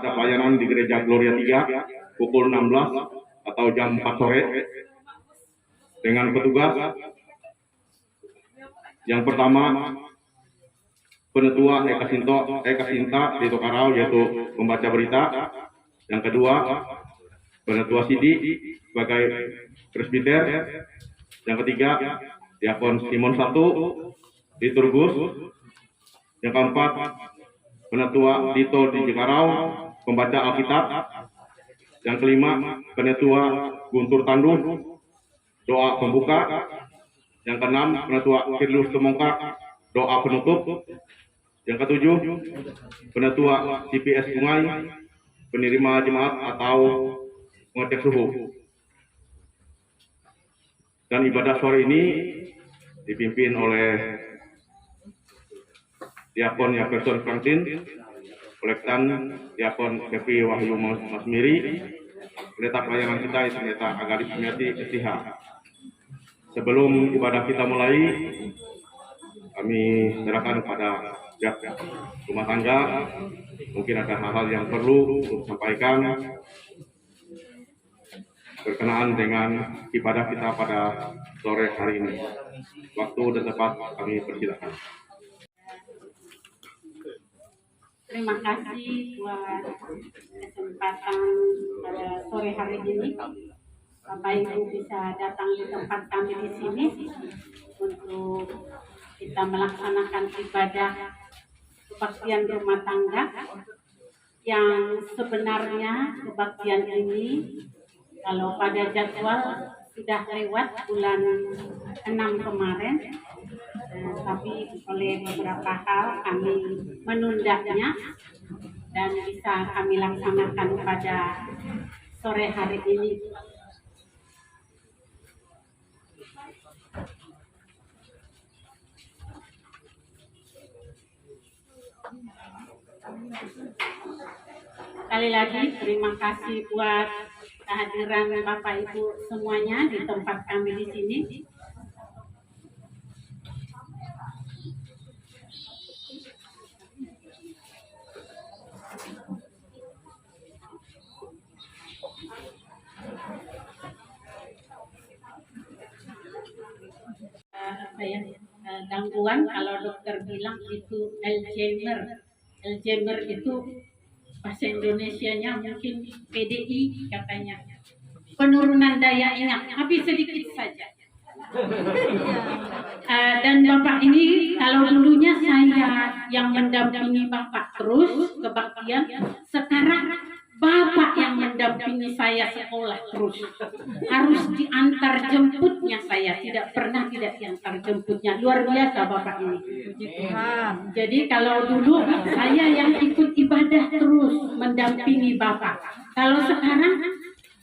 ada pelayanan di Gereja Gloria 3 pukul 16 atau jam 4 sore dengan petugas. Yang pertama, Penetua Eka Sinta di Tokarau, yaitu pembaca berita. Yang kedua, Penetua Sidi sebagai presbiter. Yang ketiga, Diakon Simon 1 di Turgus. Yang keempat, Penetua Dito di Cikarau, pembaca Alkitab. Yang kelima, Penetua Guntur Tanduh, doa pembuka. Yang keenam, Penetua Firlus Semongka, doa penutup. Yang ketujuh, Penetua CPS Sungai, penerima jemaat atau pengecek suhu. Dan ibadah sore ini dipimpin oleh Diakon Yaperson Franklin, Kolektan Diakon Kepi Wahyu Masmiri, pendeta pelayanan kita Pendeta Agadis Sumiati STH. Sebelum ibadah kita mulai, kami serahkan kepada pihak rumah tangga. Mungkin ada hal-hal yang perlu untuk disampaikan berkenaan dengan ibadah kita pada sore hari ini. Waktu dan tempat kami persilakan. Terima kasih buat kesempatan pada sore hari ini. Bapak Ibu bisa datang di tempat kami di sini untuk kita melaksanakan ibadah kebaktian rumah tangga yang sebenarnya kebaktian ini kalau pada jadwal sudah lewat bulan 6 kemarin, tapi oleh beberapa hal kami menundanya dan bisa kami laksanakan pada sore hari ini. Sekali lagi terima kasih buat kehadiran Bapak Ibu semuanya di tempat kami di sini. Gangguan, kalau dokter bilang itu Alzheimer itu bahasa Indonesianya mungkin PDI katanya, penurunan daya ingat, tapi sedikit saja. Dan Bapak ini kalau dulunya saya yang mendampingi Bapak terus kebaktian, sekarang Bapak yang mendampingi saya sekolah terus. Harus diantar jemputnya saya, tidak pernah tidak diantar jemputnya. Luar biasa Bapak ini. Jadi kalau dulu saya yang ikut ibadah terus mendampingi Bapak. Kalau sekarang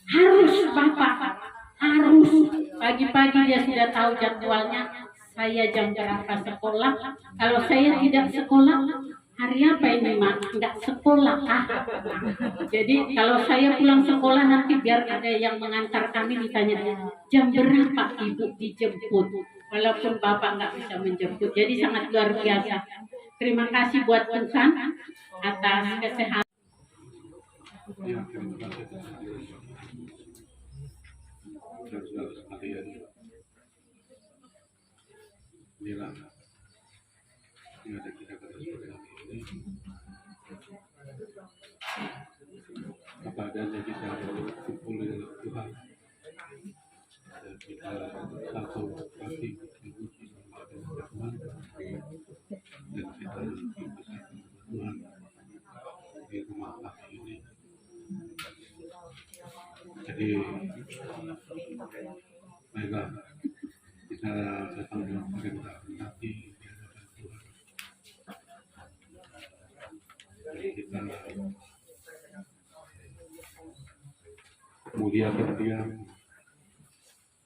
harus Bapak, harus pagi-pagi dia sudah tahu jadwalnya. Saya jam berapa sekolah. Kalau saya tidak sekolah, hari apa ini Mak? Enggak sekolah. Jadi kalau saya pulang sekolah nanti biar ada yang mengantar kami, ditanya jam berapa Ibu dijemput. Walaupun Bapak nggak bisa menjemput. Jadi sangat luar biasa. Terima kasih buat Tuhan atas kesehatan. Inilah yang ada kita pada sore hari ini. Apa adanya kita berkumpul dengan Tuhan dan kita satu hati memuji dengan Tuhan dan kita bersama Tuhan di rumah Allah ini. Jadi baiklah, kita datang dengan kerendahan hati di hadapan Tuhan. Jadi kita muliakan Dia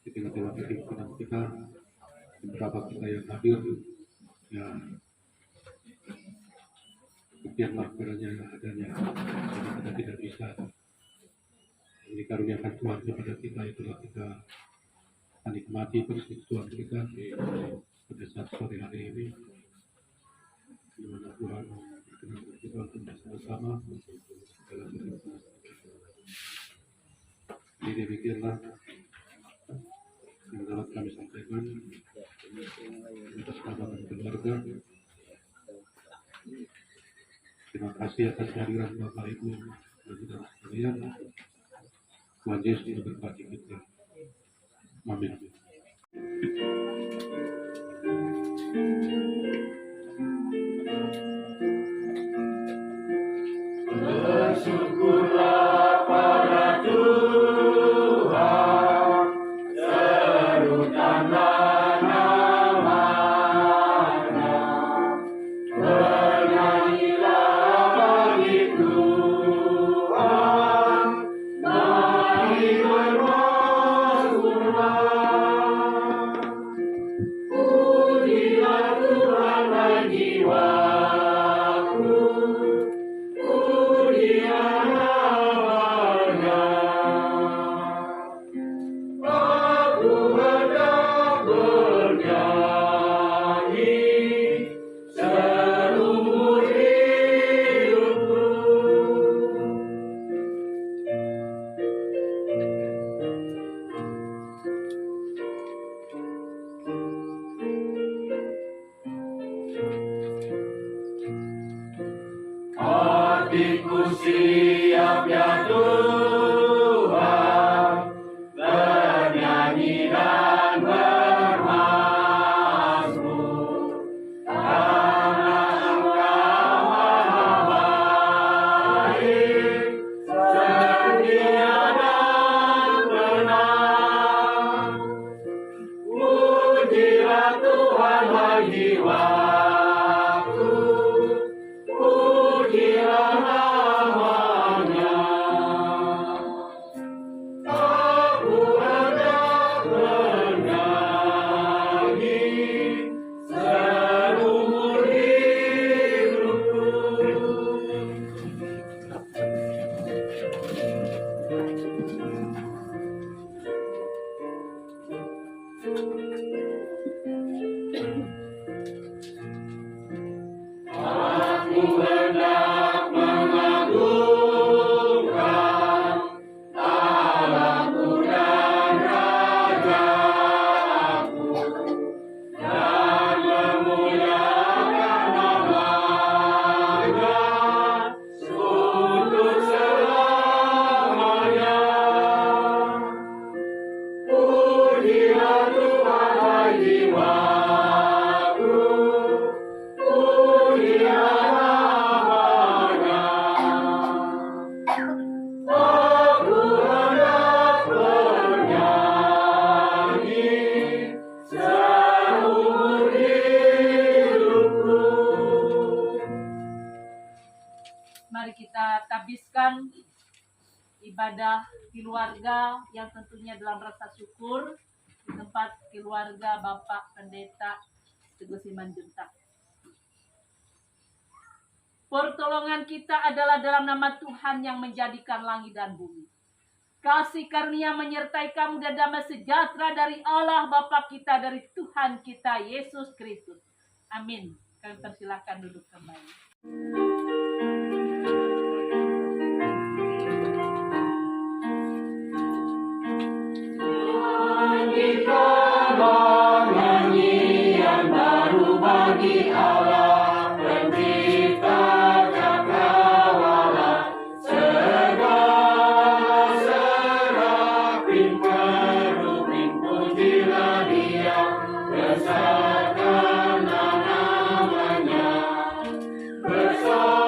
di tengah-tengah kehidupan kita. Beberapa kita yang hadir, ya biarlah kiranya adanya. Jadi kita tidak bisa dikaruniakan Tuhan kepada kita, itulah kita menikmati persekutuan kita pada saat sore hari ini, di mana Tuhan dengan kita untuk bersama-sama dalam kehidupan. Jadi demikianlah yang dapat kami sampaikan atas nama keluarga. Terima kasih atas kehadiran Bapak Ibu dan saudara sekalian. Tuhan Yesus memberkati kita. Amin. Bersyukurlah pada Tuhan, serukanlah nama-Nya, bernyanyilah bagi Tuhan, mari bermasmurlah. Pujilah Tuhan hai jiwaku, pujilah nama-Nya. Aku hendak bernyanyi seumur hidupku. Hatiku siap ya Tuhan, bernyanyi dan bermazmur, karena Engkau maha baik, setia dan benar. Pujilah Tuhan hai jiwaku, pujilah nama-Nya. Aku hendak bernyanyi seumur hidupku. Aku hendak mengagungkan Allahku dan Rajaku, dan memuliakan nama-Nya untuk selamanya. Pujilah Tuhan hai jiwaku, pujilah nama-Nya. Aku hendak bernyanyi seumur hidupku. Mari kita tabiskan ibadah keluarga yang tentunya dalam rasa syukur di tempat keluarga Bapak Pendeta Teguh Simanjuntak. Pertolongan kita adalah dalam nama Tuhan yang menjadikan langit dan bumi. Kasih karunia menyertai kamu dan damai sejahtera dari Allah Bapa kita, dari Tuhan kita Yesus Kristus. Amin. Kami persilahkan duduk kembali. Nyanyikanlah nyanyian baru bagi Allah, Pencipta cakrawala. Segala serafim kerubim pujilah Dia, besarkanlah nama-Nya. Besar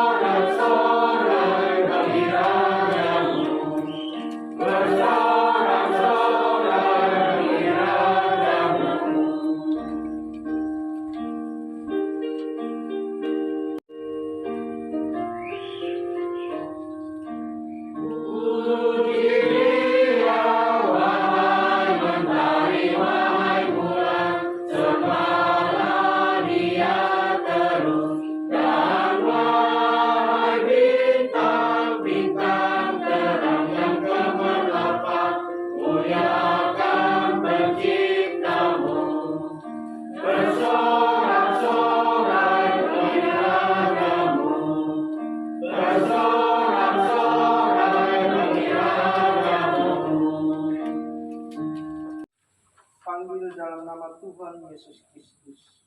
Tuhan Yesus Kristus.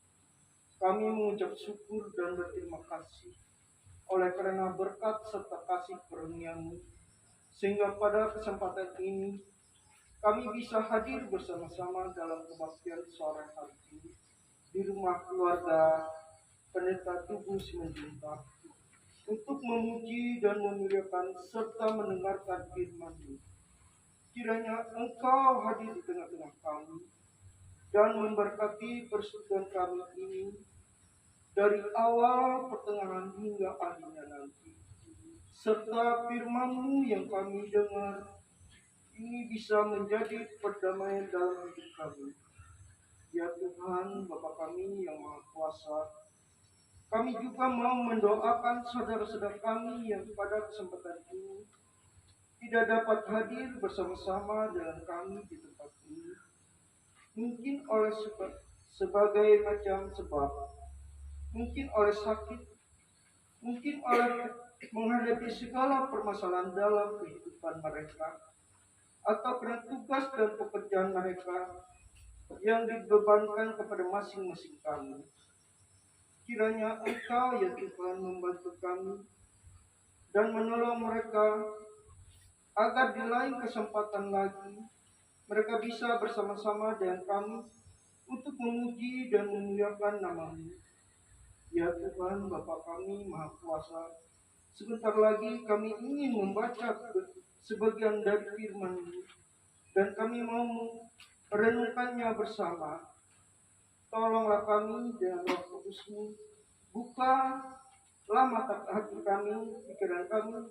Kami mengucap syukur dan berterima kasih oleh karena berkat serta kasih karunia-Mu, sehingga pada kesempatan ini kami bisa hadir bersama-sama dalam kebaktian sore hari ini di rumah keluarga Pendeta Tugu Simanjuntak untuk memuji dan memuliakan serta mendengarkan firman-Mu. Kiranya Engkau hadir di tengah-tengah kami dan memberkati persekutuan kami ini dari awal, pertengahan hingga akhirnya nanti. Serta firman-Mu yang kami dengar ini bisa menjadi perdamaian dalam hidup kami. Ya Tuhan, Bapa kami yang Maha Kuasa, kami juga mau mendoakan saudara-saudara kami yang pada kesempatan ini tidak dapat hadir bersama-sama dengan kami di tempat ini. Mungkin oleh sebagai macam sebab, mungkin oleh sakit, mungkin oleh menghadapi segala permasalahan dalam kehidupan mereka, atau karena tugas dan pekerjaan mereka yang dibebankan kepada masing-masing kami. Kiranya Engkau ya Tuhan membantu kami dan menolong mereka agar di lain kesempatan lagi mereka bisa bersama-sama dengan kami untuk memuji dan memuliakan nama-Mu. Ya Tuhan, Bapa kami Maha Kuasa, sebentar lagi kami ingin membaca sebagian dari firman-Mu dan kami mau merenungkannya bersama. Tolonglah kami dengan Roh Kudus-Mu, bukalah mata hati kami, pikiran kami,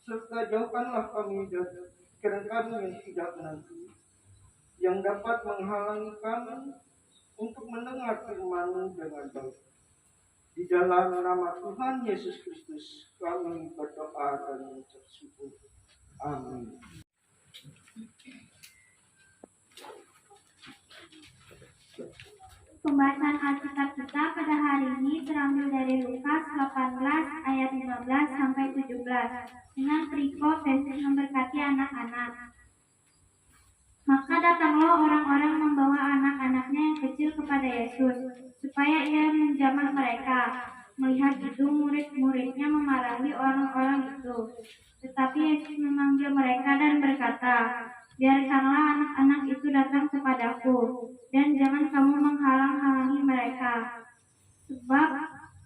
serta jauhkanlah kami dari pikiran kami yang tidak menentu, yang dapat menghalangi kami untuk mendengar firman-Mu dengan baik. Di dalam nama Tuhan Yesus Kristus kami berdoa dan mengucap syukur. Amin. Pembahasan Alkitab kita pada hari ini terambil dari Lukas 18 ayat 15 sampai 17 dengan perikop Yesus memberkati anak-anak. Maka datanglah orang-orang membawa anak-anaknya yang kecil kepada Yesus supaya ia menjamah mereka. Melihat itu murid-muridnya memarahi orang-orang itu. Tetapi Yesus memanggil mereka dan berkata, biarkanlah anak-anak itu datang kepadaku, dan jangan kamu menghalang-halangi mereka. Sebab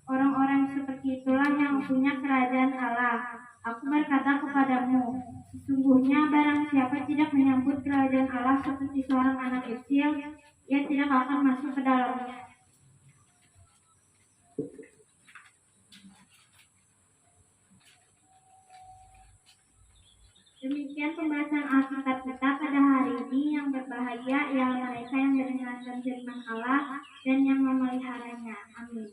orang-orang seperti itulah yang punya kerajaan Allah. Aku berkata kepadamu, sesungguhnya barang siapa tidak menyambut kerajaan Allah seperti seorang anak kecil, ia tidak akan masuk ke dalamnya. Demikian pembahasan Alkitab kita pada hari ini. Yang berbahagia ialah mereka yang mendengarkan firman Allah dan yang memeliharanya. Amin.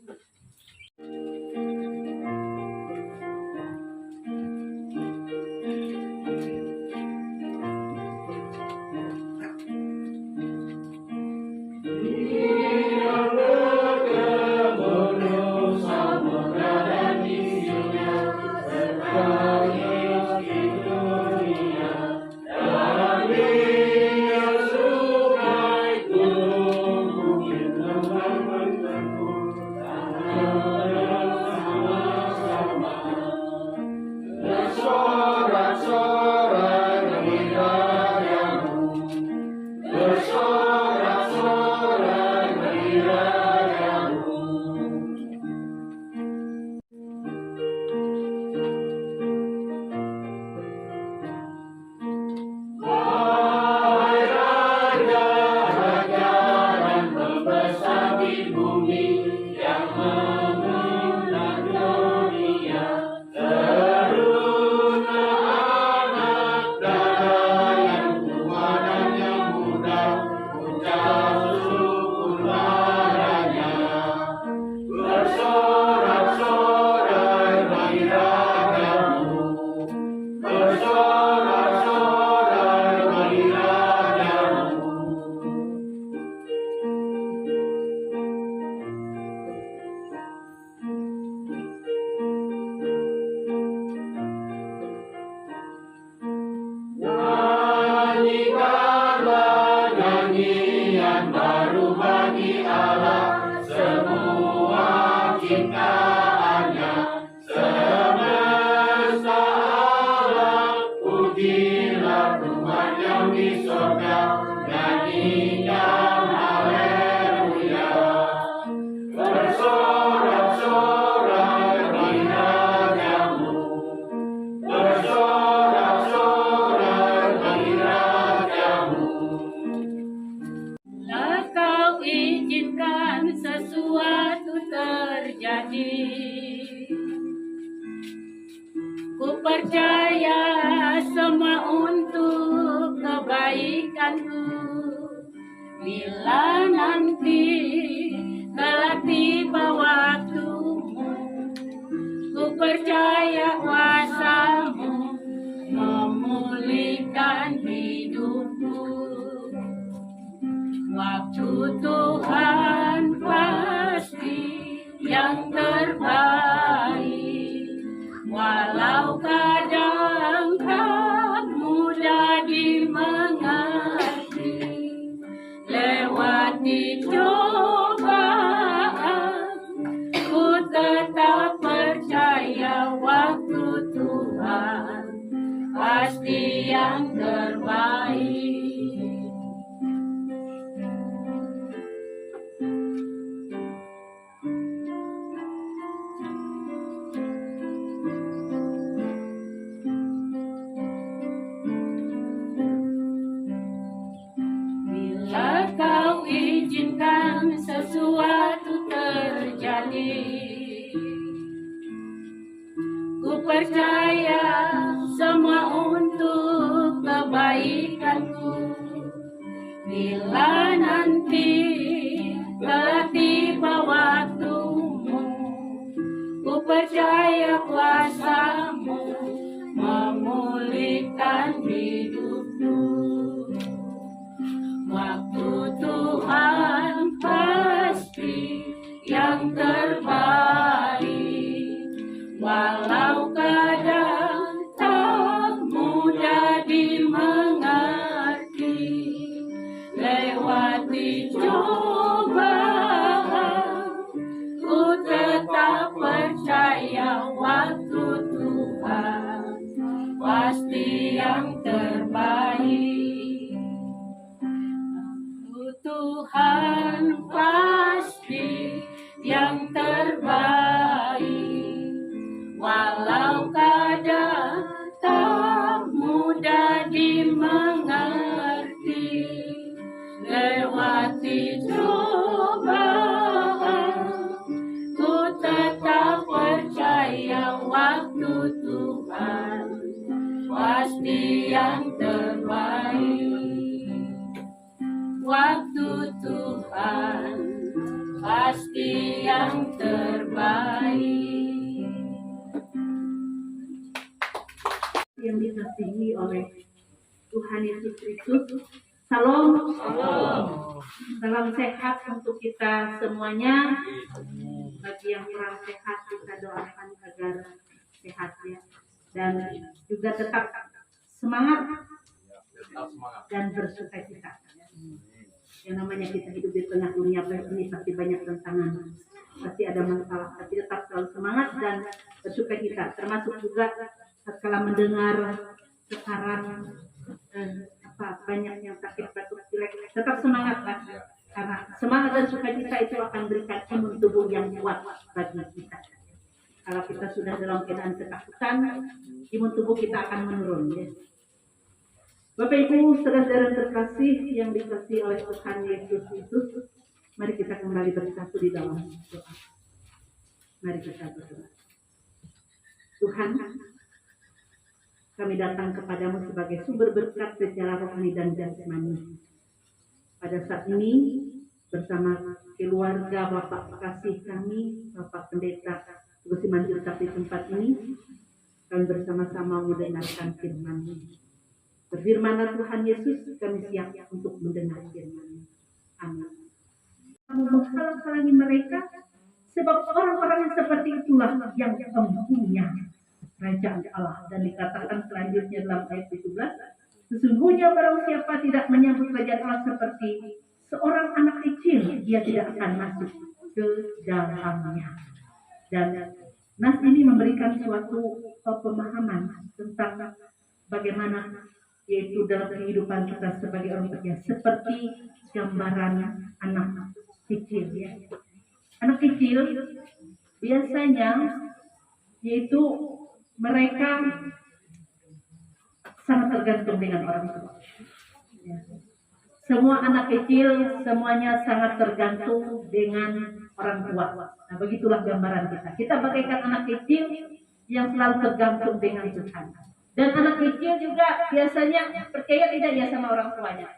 Nyanyikanlah nyanyian baru nyanyikan haleluya, bersorak-sorak di rajamu, bersorak-sorak di rajamu. Bila kau izinkan sesuatu terjadi, ku percaya semua untuk kebaikanku. Bila nanti telah tiba waktumu, ku percaya kuasamu memulihkan hidupku. Waktu Tuhan pasti yang terbaik, walau kadang tak mudah dimengerti. Lewati cobaan, ku tetap percaya waktu Tuhan pasti yang terbaik. Bila kau izinkan sesuatu terjadi, ku percaya semua untuk kebaikanku. Bila nanti telah tiba waktumu, ku percaya kuasamu memulihkan hidupku. Waktu Tuhan pasti yang terbaik, walau kadang tak mudah dimengerti. Lewati cobaan, ku tetap percaya waktu Tuhan pasti yang terbaik. Tuhan pasti yang terbaik, walau kadang tak mudah dimengerti. Lewati cobaan, ku tetap percaya waktu Tuhan pasti yang terbaik. Waktu Tuhan pasti yang terbaik. Yang dikasihi oleh Tuhan Yesus Kristus, Salam. Salam sehat untuk kita semuanya. Bagi yang kurang sehat, kita doakan agar sehat ya, dan juga tetap semangat dan bersukacita. Yang namanya kita hidup di tengah dunia ini pasti banyak tantangan, pasti ada masalah, tapi tetap selalu semangat dan bersukacita. Termasuk juga setelah mendengar sekarang banyak yang sakit batuk pilek, tetap semangat lah, karena semangat dan sukacita itu akan berikan imun tubuh yang kuat bagi kita. Kalau kita sudah dalam keadaan ketakutan, imun tubuh kita akan menurun ya. Bapak Ibu saudara terkasih yang dikasihi oleh Tuhan Yesus Kristus, mari kita kembali bersatu di dalam doa. Mari kita berdoa. Tuhan, kami datang kepadamu sebagai sumber berkat secara rohani dan jasmani. Pada saat ini bersama keluarga Bapak kasih kami, Bapak Pendeta Gusti Manjur di tempat ini, kami bersama-sama mendengarkan firman-Mu. Berfirmanlah Tuhan Yesus, kami siap untuk mendengar firman-Mu. Amin. Kamu menghalang-halangi mereka, sebab orang-orang yang seperti itulah yang mempunyai kerajaan Allah. Dan dikatakan selanjutnya dalam ayat 17, sesungguhnya barang siapa tidak menyambut kerajaan Allah seperti seorang anak kecil, dia tidak akan masuk ke dalamnya. Dan nas ini memberikan suatu pemahaman tentang bagaimana yaitu dalam kehidupan kita sebagai orang kerja, seperti gambaran anak kecil ya. Anak kecil biasanya yaitu mereka sangat tergantung dengan orang tua. Ya. Semua anak kecil semuanya sangat tergantung dengan orang tua. Nah, begitulah gambaran kita. Kita bagaikan anak kecil yang selalu tergantung dengan Tuhan. Dan anak kecil juga biasanya percaya tidak ya sama orang tuanya?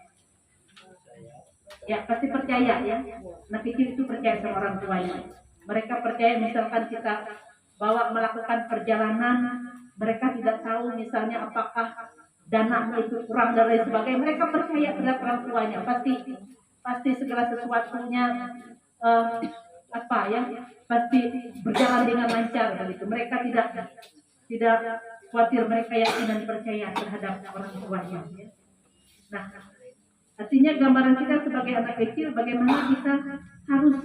Ya, pasti percaya ya. Anak kecil itu percaya sama orang tuanya. Mereka percaya misalkan kita bawa melakukan perjalanan, mereka tidak tahu misalnya apakah dana itu kurang dan lain sebagainya. Mereka percaya terhadap orang tuanya. Pasti segala sesuatunya pasti berjalan dengan lancar begitu. Mereka tidak khawatir, mereka yakin dan percaya terhadap orang tuanya. Nah, artinya gambaran kita sebagai anak kecil, bagaimana kita harus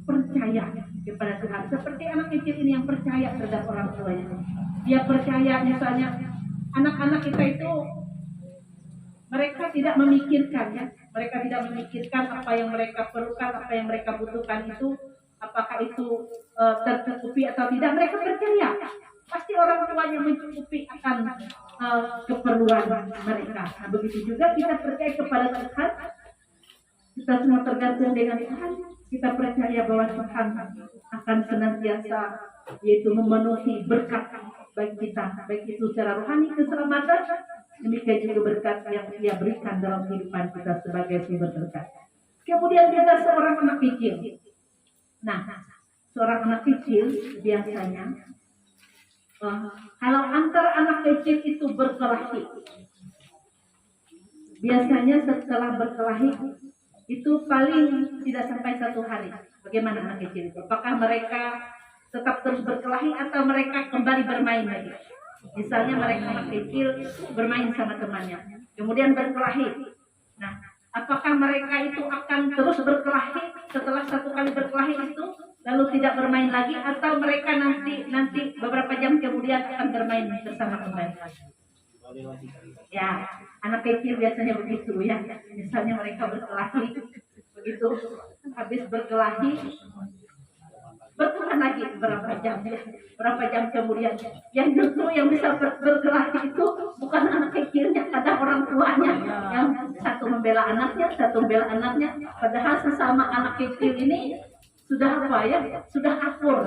percaya kepada Tuhan. Seperti anak kecil ini yang percaya terhadap orang tuanya. Dia percaya misalnya anak-anak kita itu mereka tidak memikirkan ya. Mereka tidak memikirkan apa yang mereka perlukan, apa yang mereka butuhkan itu, apakah itu tercukupi atau tidak. Mereka percaya pasti orang tuanya mencukupi akan keperluan mereka. Nah, begitu juga kita percaya kepada Tuhan. Kita semua tergantung dengan Tuhan. Kita percaya bahwa Tuhan akan senantiasa yaitu memenuhi berkat bagi kita, baik itu secara rohani, keselamatan, demikian juga berkat yang Dia berikan dalam kehidupan kita sebagai sumber berkat. Kemudian kita seorang anak kecil. Nah, seorang anak kecil biasanya kalau antar anak kecil itu berkelahi, biasanya setelah berkelahi itu paling tidak sampai 1 hari. Bagaimana anak kecil itu? Apakah mereka tetap terus berkelahi atau mereka kembali bermain lagi? Misalnya mereka anak kecil bermain sama temannya, kemudian berkelahi. Nah, apakah mereka itu akan terus berkelahi setelah 1 kali berkelahi itu lalu tidak bermain lagi, atau mereka nanti beberapa jam kemudian akan bermain bersama kembali? Ya, anak kecil biasanya begitu ya. Misalnya mereka berkelahi, begitu habis berkelahi berteman lagi berapa jam kemudian. Yang justru yang bisa berkelahi itu bukan anak kecilnya, kadang orang tuanya. Yang satu membela anaknya, satu membela anaknya, padahal sesama anak kecil ini sudah sudah akur,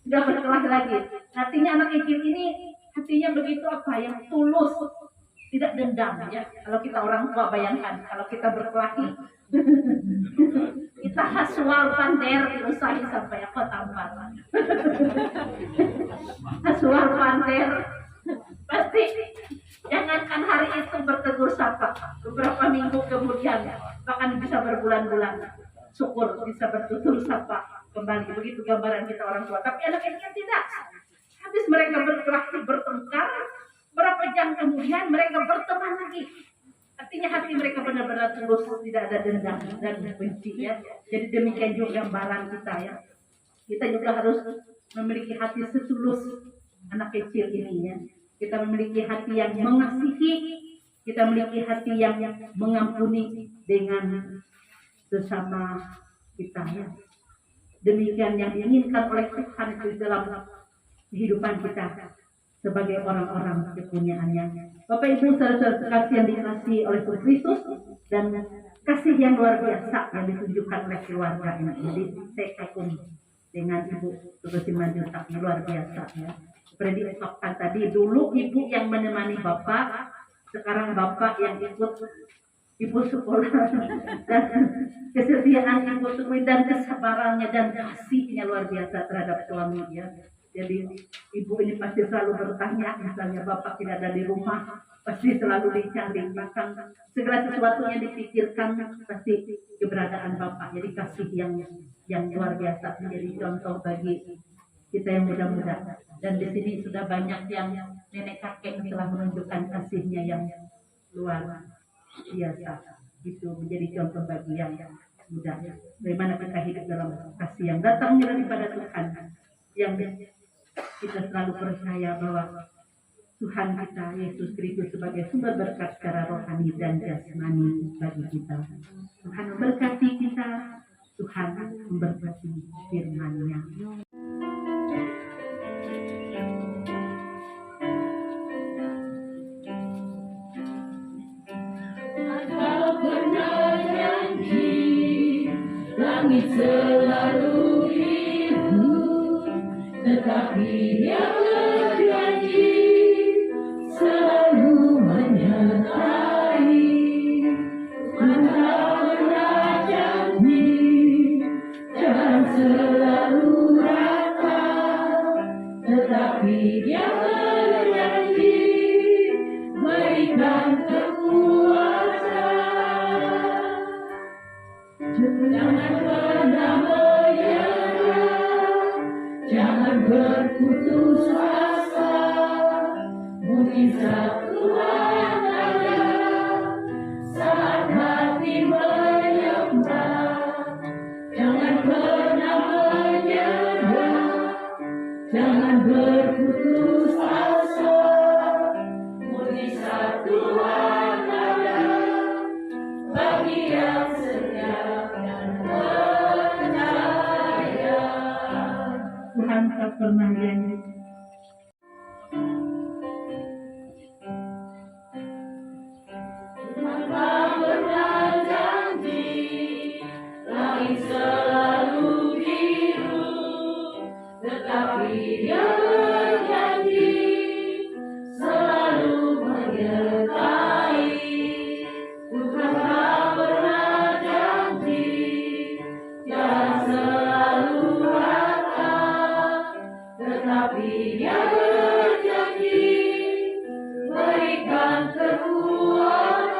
sudah berkelahi lagi. Artinya anak kecil ini hatinya begitu yang tulus, tidak dendam ya. Kalau kita orang tua bayangkan kalau kita berkelahi kita hasual pander diusahi sampai tampar. Hasual pander pasti jangankan hari itu bertegur sapa, beberapa minggu kemudian bahkan bisa berbulan-bulan syukur bisa bertutur sapa kembali. Begitu gambaran kita orang tua. Tapi anak kecil tidak. Habis mereka berkelahi, bertengkar, berapa jam kemudian mereka berteman lagi. Artinya hati mereka benar-benar tulus, tidak ada dendam dan benci ya. Jadi demikian juga gambaran kita ya. Kita juga harus memiliki hati setulus anak kecil ini ya. Kita memiliki hati yang mengasihi, kita memiliki hati yang mengampuni dengan sesama kita ya. Demikian yang diinginkan oleh Tuhan itu dalam kehidupan kita sebagai orang-orang kepunyaannya. Bapak Ibu saudara-saudara terkasih yang dikasihi oleh Tuhan Kristus, dan kasih yang luar biasa yang ditunjukkan oleh keluarga ini. Jadi saya kagum dengan Ibu Tugas Simanjuntak, luar biasa ya. Seperti diungkapkan tadi, dulu Ibu yang menemani Bapak, sekarang Bapak yang ikut Ibu sekolah, dan kesetiaan Ibu dan kesabarannya dan kasihnya luar biasa terhadap suaminya. Jadi Ibu ini pasti selalu bertanya, misalnya Bapak tidak ada di rumah, pasti selalu dicari, bahkan segala sesuatunya dipikirkan pasti keberadaan Bapak. Jadi kasih yang luar biasa menjadi contoh bagi kita yang muda-muda. Dan di sini sudah banyak yang nenek kakek telah menunjukkan kasihnya yang luar biasa. Itu menjadi contoh bagi yang muda. Bagaimana kita hidup dalam kasih yang datang daripada Tuhan, yang kita selalu percaya bahwa Tuhan kita Yesus Kristus sebagai sumber berkat secara rohani dan jasmani bagi kita. Tuhan memberkati kita, Tuhan memberkati firman-Nya. Langit selalu biru, tetapi Dia berjanji selalu menyertai. Tuhan tak pernah janji, jangan selalu rata, tetapi Dia berjanji berikan kekuatan. Jangan pernah menyerah, jangan berputus asa. Mujizat Tuhan ada saat hati menyembah. Jangan pernah menyerah, jangan berputus asa. Mujizat Tuhan ada bagi yang setia dan percaya. Tuhan tak pernah janji. Tuhan tak pernah janji, langit selalu biru, tetapi Dia berjanji selalu menyertai. Tuhan tak pernah janji, jangan selalu rata, tetapi Dia berjanji berikan kekuatan.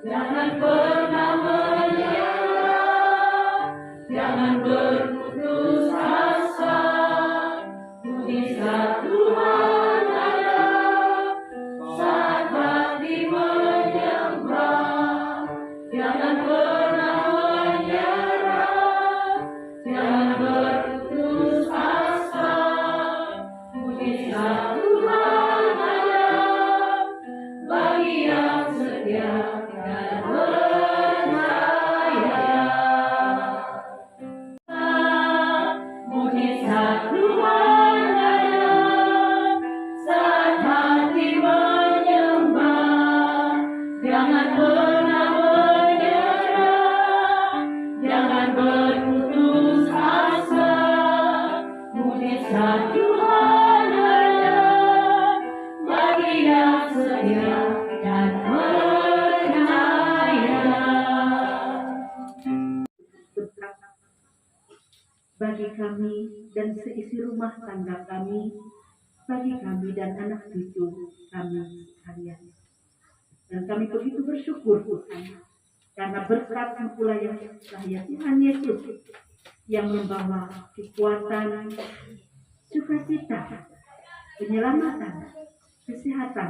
Jangan pernah menyerah, jangan berputus asa. Mujizat Tuhan ada saat hati menyembah. Jangan pernah menyerah, jangan berputus asa. Mujizat Tuhan ada bagi yang setia dan percaya. Mujizat Tuhan ada saat hati menyembah. Jangan pernah menyerah, jangan berputus asa. Mujizat Tuhan ada bagi yang setia dan percaya. Berkat bagi kami dan seisi rumah tangga kami, bagi kami dan anak cucu kami sekalian. Dan kami begitu bersyukur Tuhan, karena berkat pula yang cahaya Tuhan Yesus yang membawa kekuatan, sukacita, penyelamatan, kesehatan,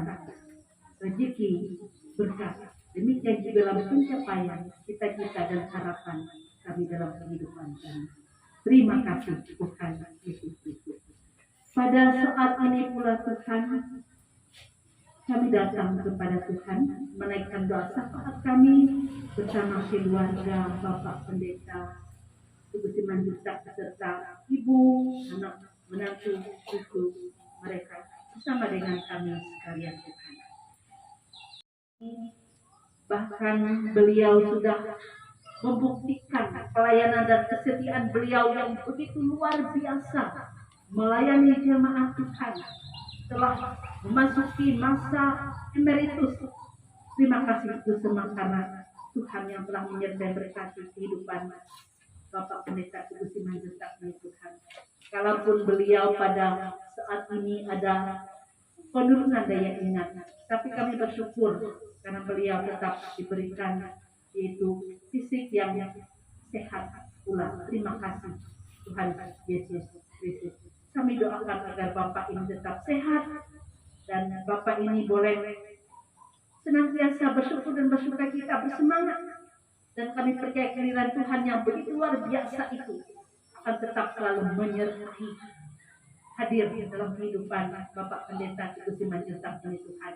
rezeki, berkat. Demikian juga dalam pencapaian cita-cita dan harapan kami dalam kehidupan kami. Terima kasih Tuhan Yesus Kristus. Pada saat ini pula Tuhan, kami datang kepada Tuhan menaikkan doa syafaat kami bersama keluarga Bapak Pendeta Ibu Simanjuntak beserta ibu, anak, menantu, cucu mereka bersama dengan kami sekalian Tuhan. Bahkan beliau sudah membuktikan pelayanan dan kesetiaan beliau yang begitu luar biasa melayani jemaat Tuhan telah memasuki masa emeritus. Terima kasih itu semua karena Tuhan yang telah menyertai berkati kehidupan Bapak Pendeta Ibu Simanjuntak ini Tuhan. Kalaupun beliau pada saat ini ada penurunan daya ingat, tapi kami bersyukur karena beliau tetap diberikan yaitu fisik yang sehat pula. Terima kasih Tuhan Yesus Kristus. Kami doakan agar Bapak ini tetap sehat dan Bapak ini boleh senantiasa bersyukur dan bersukacita, bersemangat. Dan kami percaya kehadiran Tuhan yang begitu luar biasa itu akan tetap selalu menyertai hadir dalam kehidupan Bapak Pendeta Teguh Simanjuntak ini Tuhan.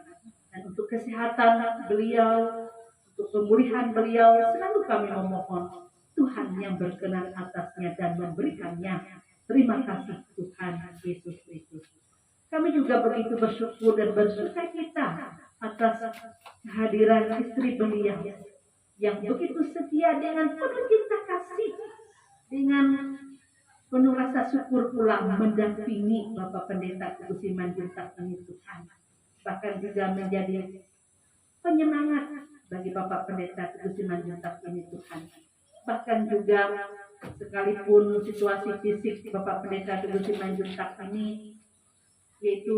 Dan untuk kesehatan beliau, untuk pemulihan beliau, selalu kami memohon Tuhan yang berkenan atasnya dan memberikannya. Terima kasih Tuhan Yesus Kristus. Kami juga begitu bersyukur dan bersuka cita atas kehadiran istri beliau yang begitu setia dengan penuh cinta kasih, dengan penuh rasa syukur pula mendampingi Bapak Pendeta Teguh Simanjuntak ini Tuhan. Bahkan juga menjadi penyemangat bagi Bapak Pendeta Teguh Simanjuntak ini Tuhan. Bahkan juga sekalipun situasi fisik Bapak Pendeta Teguh Simanjuntak ini, yaitu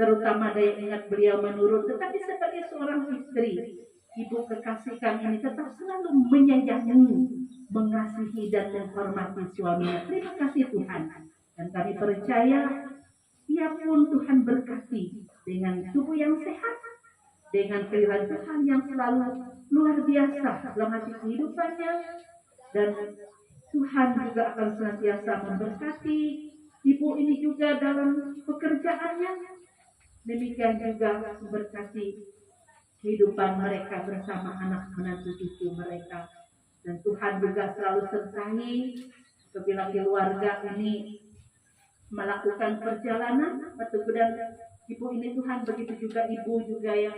terutama daya ingat beliau menurun, tetapi sebagai seorang istri, ibu kekasih kami ini tetap selalu menyayangi, mengasihi dan menghormati suaminya. Terima kasih Tuhan. Dan kami percaya, ia pun Tuhan berkati dengan tubuh yang sehat, dengan pilihan Tuhan yang selalu luar biasa dalam hati kehidupannya, dan Tuhan juga akan senantiasa memberkati ibu ini juga dalam pekerjaannya. Demikian juga memberkati kehidupan mereka bersama anak menantu cucu mereka. Dan Tuhan juga selalu sertai apabila keluarga ini melakukan perjalanan bertemu dan ibu ini Tuhan, begitu juga ibu juga yang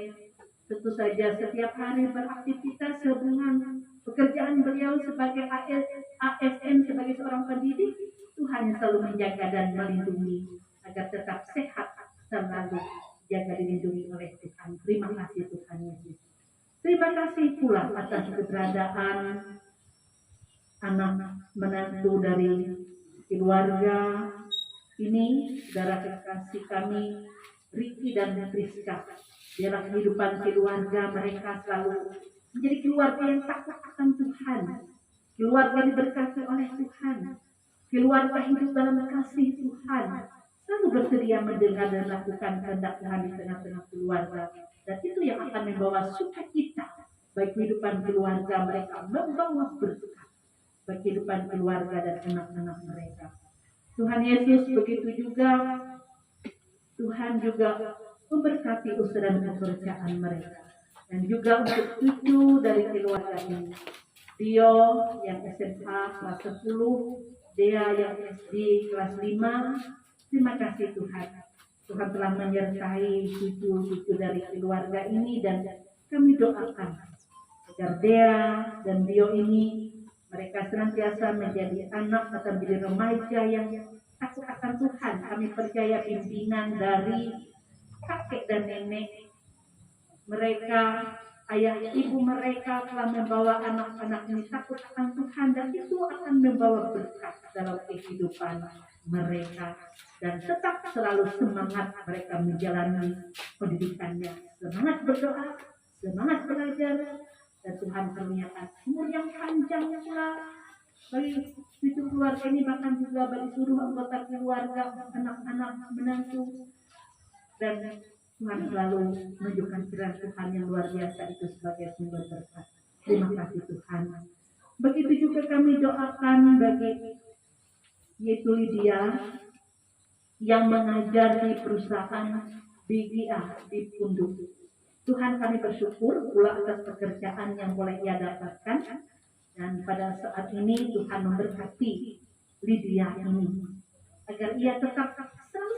tentu saja setiap hari beraktivitas sehubungan pekerjaan beliau sebagai ASN, sebagai seorang pendidik. Tuhan yang selalu menjaga dan melindungi agar tetap sehat, selalu jaga dilindungi oleh Tuhan. Terima kasih Tuhan Yesus. Terima kasih pula atas keberadaan anak menantu dari keluarga ini, saudara kekasih kami Riki dan Priska. Dalam kehidupan keluarga mereka selalu menjadi keluarga yang takut akan Tuhan, keluarga diberkati oleh Tuhan, keluarga hidup dalam kasih Tuhan, selalu bersedia mendengar dan melakukan kehendak Tuhan di tengah-tengah keluarga. Dan itu yang akan membawa sukacita bagi kehidupan keluarga mereka, membawa berkat bagi kehidupan keluarga dan anak-anak mereka. Tuhan Yesus, begitu juga Tuhan juga memberkati usaha dan pekerjaan mereka. Dan juga untuk cucu dari keluarga ini, Dio yang SMA kelas 10, Dea yang SD kelas 5. Terima kasih Tuhan. Tuhan telah menyertai cucu-cucu dari keluarga ini, dan kami doakan agar Dea dan Dio ini mereka senantiasa menjadi anak atau menjadi remaja yang takut akan Tuhan. Kami percaya pimpinan dari kakek dan nenek mereka, ayah ibu mereka telah membawa anak-anak ini takut akan Tuhan, dan itu akan membawa berkat dalam kehidupan mereka, dan tetap selalu semangat mereka menjalani pendidikannya, semangat berdoa, semangat belajar, dan Tuhan karuniakan umur yang panjang pula bagi cucu keluarga ini, bahkan juga bagi seluruh anggota keluarga, anak-anak menantu. Dan Tuhan selalu menunjukkan kiraan Tuhan yang luar biasa itu sebagai sumber berkat. Terima kasih Tuhan. Begitu juga kami doakan bagi yaitu Lydia yang mengajar di perusahaan BGA di Punduk. Tuhan, kami bersyukur pula atas pekerjaan yang boleh ia dapatkan, dan pada saat ini Tuhan memberkati Lydia ini agar ia tetap selalu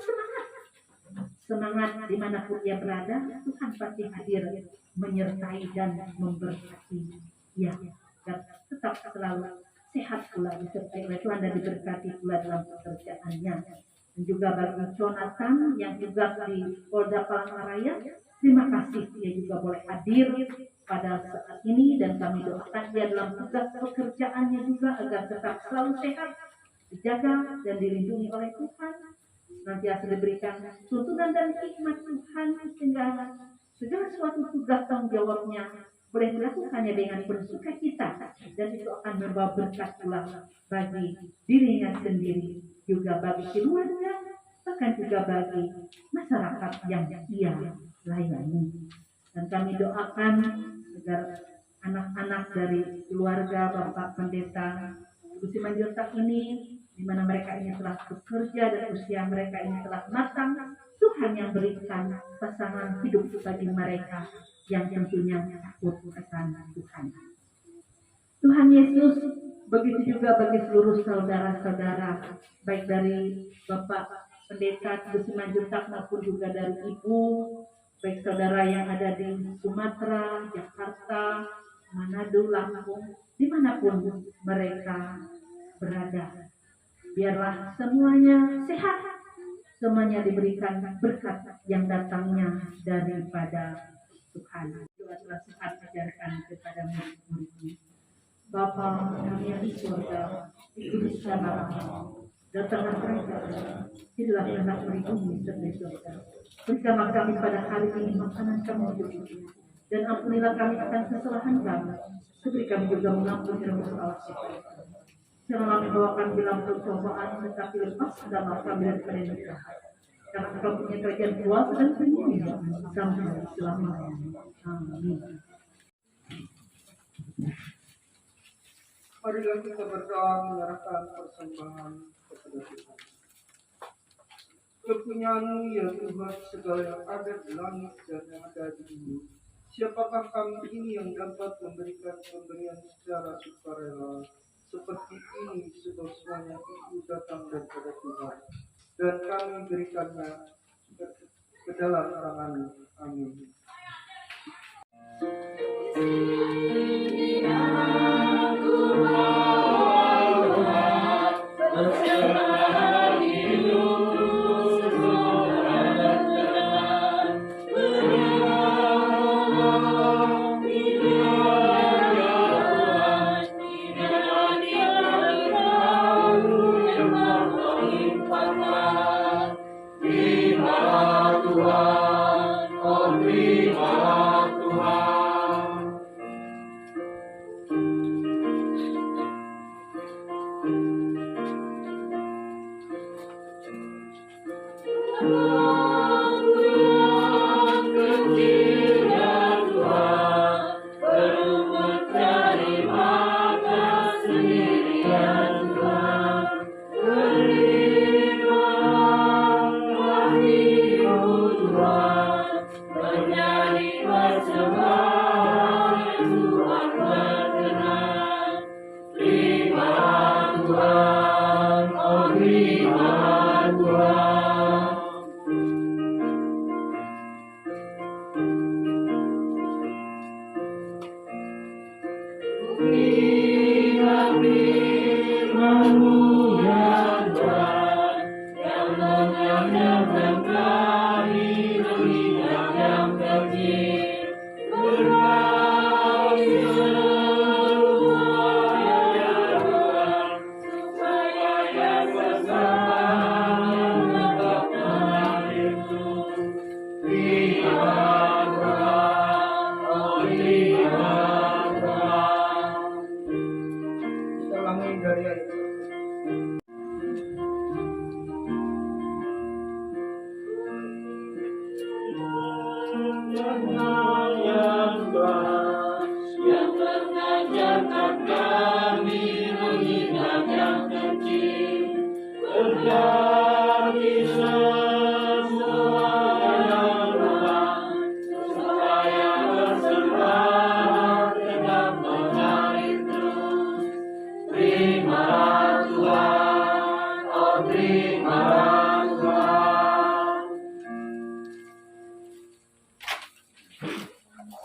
semangat dimanapun ia berada. Tuhan pasti hadir menyertai dan memberkati ia, dan tetap selalu sehat pula disertai oleh Tuhan dan diberkati pula dalam pekerjaannya. Dan juga bagi Jonathan yang juga di Polda Palangkaraya, terima kasih ia juga boleh hadir pada saat ini, dan kami doakan dia dalam tugas pekerjaannya juga agar tetap selalu sehat, dijaga dan dilindungi oleh Tuhan, senantiasa diberikan tuntunan dan hikmat Tuhan, sehingga segala suatu tugas tanggung jawabnya boleh dilakukannya dengan bersukacita, dan itu akan membawa berkat pula bagi dirinya sendiri, juga bagi keluarga, bahkan juga bagi masyarakat yang ia layani. Dan kami doakan agar anak-anak dari keluarga Bapak Pendeta Teguh Simanjuntak ini di mana mereka ini telah bekerja dan usia mereka ini telah matang, Tuhan yang berikan pasangan hidup bagi mereka yang tentunya takut akan Tuhan. Tuhan Yesus, begitu juga bagi seluruh saudara-saudara, baik dari Bapak Pendeta Teguh Simanjuntak maupun juga dari Ibu, baik saudara yang ada di Sumatera, Jakarta, Manado, Lampung, dimanapun mereka berada. Biarlah semuanya sehat, semuanya diberikan berkat yang datangnya daripada Tuhan. Doa telah Tuhan ajarkan kepada murid-murid. Bapa kami yang di surga, dikuduskan namamu, datanglah kerajaan, jadilah kehendak-Mu di bumi seperti di surga. Berikanlah kami pada hari ini makanan kami hidup ini, dan ampunilah kami akan kesalahan kami, seperti kami juga mengampuni dosa kita. Janganlah membawa kami dalam pencobaan, tetapi lepaskanlah kami daripada yang jahat. Karena Engkau punya kerajaan kuasa dan kemuliaan sampai selamanya. Amin. Marilah kita berdoa menyerahkan persembahan kepada Tuhan. Kepunyaan-Mu ya Tuhan, segala yang ada di langit dan yang ada di bumi. Siapakah kami ini yang dapat memberikan pemberian secara sukarela seperti ini, sebab semuanya itu datang daripada Tuhan, dan kami berikannya ke dalam tangan-Mu. Amin.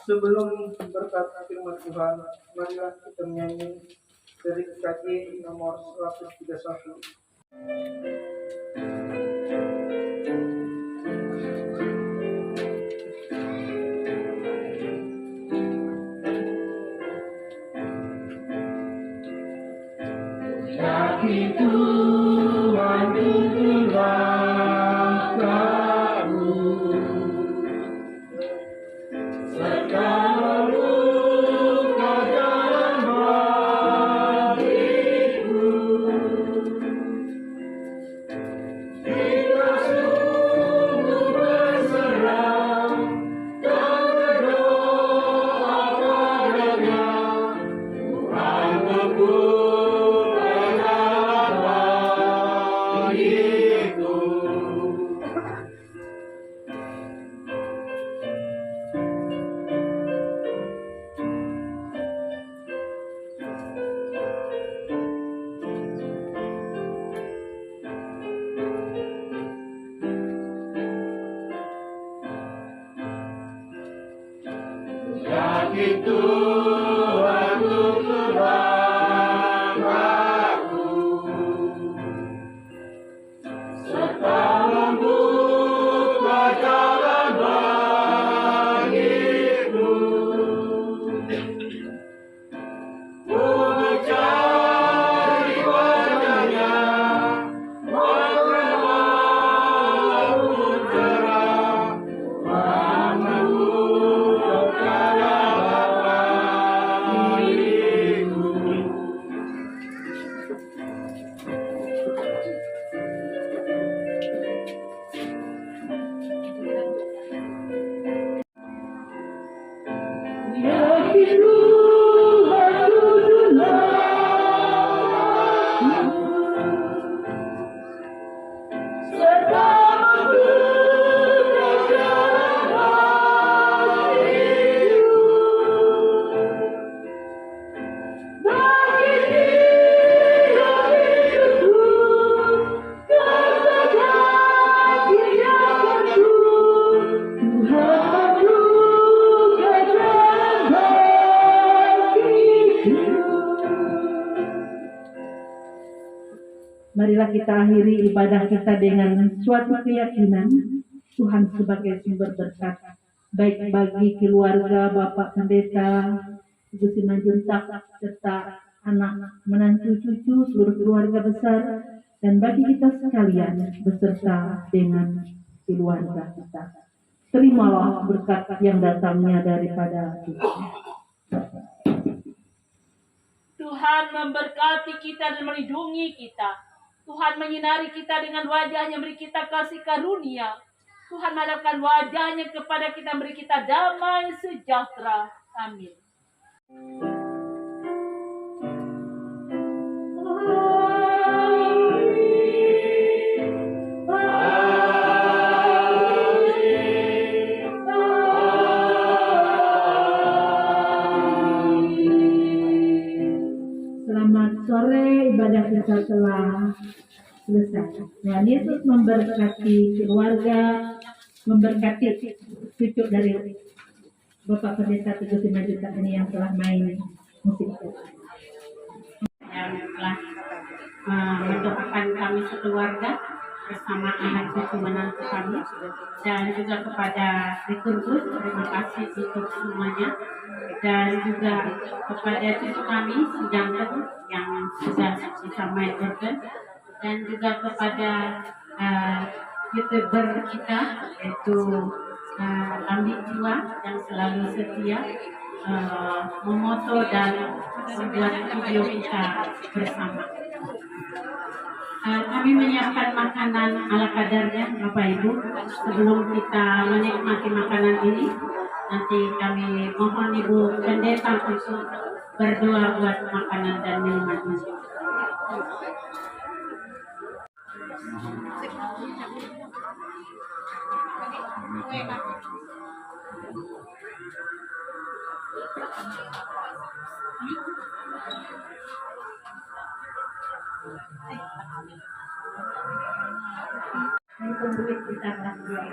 Sebelum berkata firman Tuhan, marilah kita menyanyi dari KJ nomor 131. Yakin Tuhan tuntunlah kamu, serta luka dalam hatiku. Marilah kita akhiri ibadah kita dengan suatu keyakinan Tuhan sebagai sumber berkat, baik bagi keluarga Bapak Pendeta, Ibu Simanjuntak, serta anak, menantu, cucu, seluruh keluarga besar, dan bagi kita sekalian beserta dengan keluarga kita. Terimalah berkat yang datangnya daripada Tuhan. Tuhan memberkati kita dan melindungi kita. Tuhan menyinari kita dengan wajahnya, beri kita kasih karunia. Tuhan hadapkan wajahnya kepada kita, beri kita damai sejahtera. Amin. Selamat sore, ibadah kita telah selesai. Tuhan Yesus memberkati keluarga, memberkati cucu dari Bapak Pendeta Teguh Simanjuntak ini yang telah main musik. Yang telah mendoakan kami sekeluarga bersama anak cucu menantu kami, dan juga kepada Rikurgus, terima kasih untuk semuanya, dan juga kepada cucu kami Sujangken yang sudah bisa main organ, dan juga kepada YouTuber kita yaitu Lambi Jua yang selalu setia memoto dan membuat video kita bersama. Kami menyiapkan makanan ala kadarnya, Bapak Ibu. Sebelum kita menikmati makanan ini, nanti kami mohon Ibu Pendeta untuk berdoa buat makanan dan minuman ini. Kita berdoa.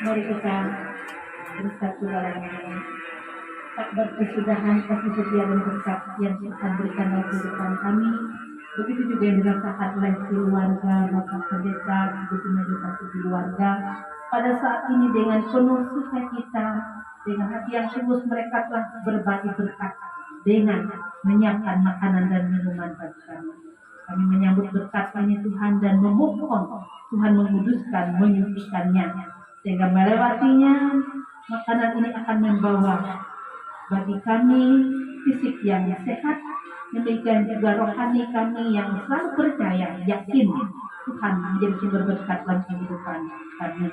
Mari kita bersatu dalam tak berkesudahan kasih setia dan berkat yang Tuhan berikan dalam kehidupan kami. Begitu juga yang dirasakan oleh keluarga Bapak Pendeta Teguh Simanjuntak keluarga pada saat ini dengan penuh sukacita, dengan hati yang tulus mereka telah berbagi berkat dengan menyiapkan makanan dan minuman bagi kami. Kami menyambut berkat ini Tuhan dan memohon Tuhan menguduskan, menyucikannya, sehingga melewatinya makanan ini akan membawa bagi kami fisik yang sehat, demikian juga rohani kami yang selalu percaya, yakin Tuhan menjadi sumber berkat dalam kehidupan kami.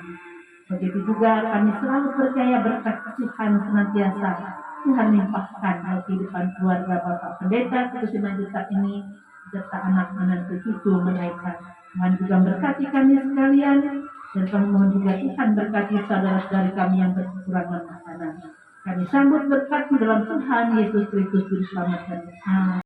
Begitu juga kami selalu percaya berkat Tuhan senantiasa Tuhan limpahkan dalam kehidupan keluarga Bapak Pendeta Teguh Simanjuntak ini, serta anak-anak cucu mereka. Tuhan juga berkati kami sekalian, dan kami mohon juga Tuhan berkati saudara-saudari kami yang berkekurangan makanan. Kami sambut berkat dalam Tuhan Yesus Kristus Juru Selamat kami.